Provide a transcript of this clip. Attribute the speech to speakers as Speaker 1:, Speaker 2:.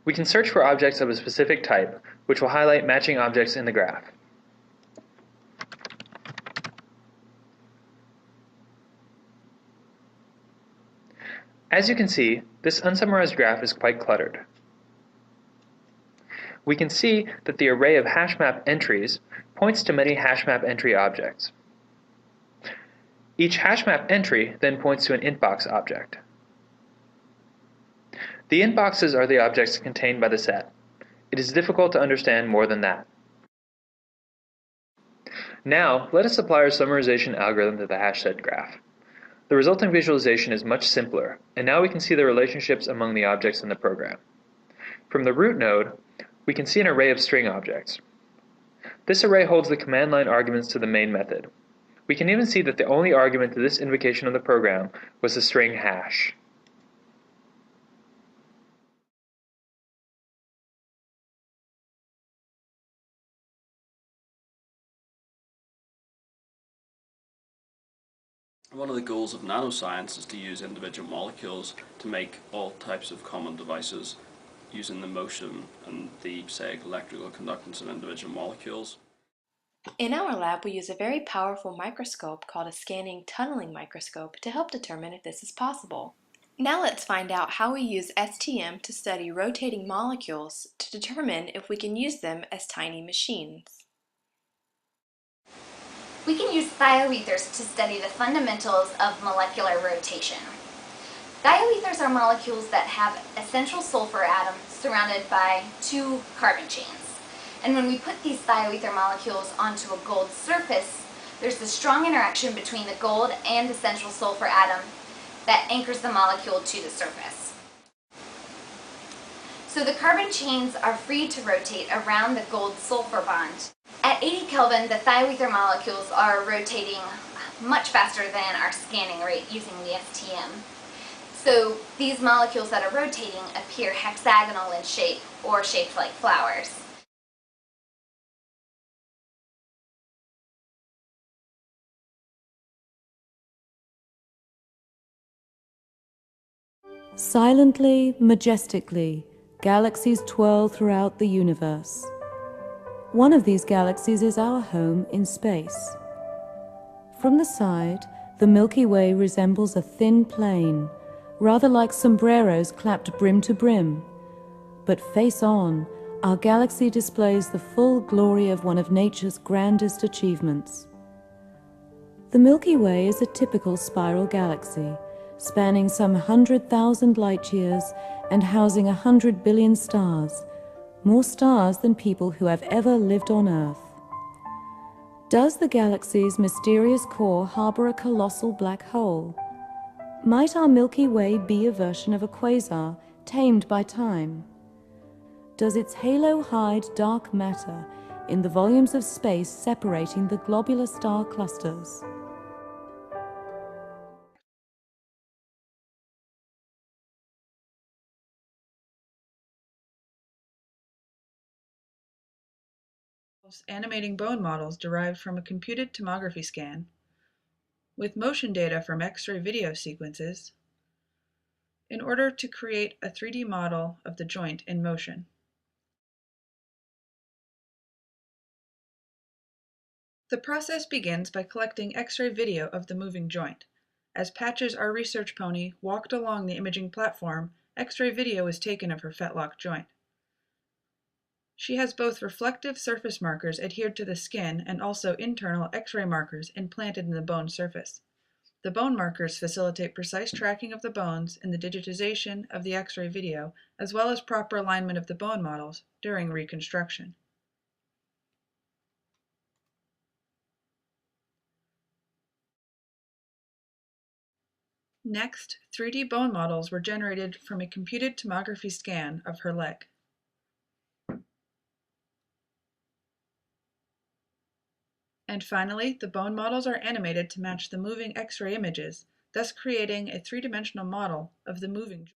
Speaker 1: We can search for objects of a specific type, which will highlight matching objects in the graph. As you can see, this unsummarized graph is quite cluttered. We can see that the array of hashmap entries points to many hashmap entry objects. Each hashmap entry then points to an intbox object. The intboxes are the objects contained by the set. It is difficult to understand more than that. Now, let us apply our summarization algorithm to the hash set graph. The resulting visualization is much simpler, and now we can see the relationships among the objects in the program. From the root node, we can see an array of string objects. This array holds the command line arguments to the main method. We can even see that the only argument to this invocation of the program was the string hash.
Speaker 2: One of the goals of nanoscience is to use individual molecules to make all types of common devices using the motion and the, say, electrical conductance of individual molecules.
Speaker 3: In our lab, we use a very powerful microscope called a scanning tunneling microscope to help determine if this is possible. Now let's find out how we use STM to study rotating molecules to determine if we can use them as tiny machines.
Speaker 4: We can use thioethers to study the fundamentals of molecular rotation. Thioethers are molecules that have essential sulfur atoms surrounded by two carbon chains. And when we put these thioether molecules onto a gold surface, there's a strong interaction between the gold and essential sulfur atom that anchors the molecule to the surface. So the carbon chains are free to rotate around the gold-sulfur bond. At 80 Kelvin, the thioether molecules are rotating much faster than our scanning rate using the STM. So these molecules that are rotating appear hexagonal in shape or shaped like flowers.
Speaker 5: Silently, majestically, galaxies twirl throughout the universe. One of these galaxies is our home in space. From the side, the Milky Way resembles a thin plane, rather like sombreros clapped brim to brim. But face on, our galaxy displays the full glory of one of nature's grandest achievements. The Milky Way is a typical spiral galaxy, spanning some 100,000 light-years and housing 100 billion stars, more stars than people who have ever lived on Earth. Does the galaxy's mysterious core harbor a colossal black hole? Might our Milky Way be a version of a quasar tamed by time? Does its halo hide dark matter in the volumes of space separating the globular star clusters?
Speaker 6: Animating bone models derived from a computed tomography scan, with motion data from X-ray video sequences, in order to create a 3D model of the joint in motion. The process begins by collecting X-ray video of the moving joint. As Patches, our research pony, walked along the imaging platform, X-ray video was taken of her fetlock joint. She has both reflective surface markers adhered to the skin and also internal X-ray markers implanted in the bone surface. The bone markers facilitate precise tracking of the bones and the digitization of the X-ray video, as well as proper alignment of the bone models during reconstruction. Next, 3D bone models were generated from a computed tomography scan of her leg. And finally, the bone models are animated to match the moving X-ray images, thus creating a three-dimensional model of the moving joint.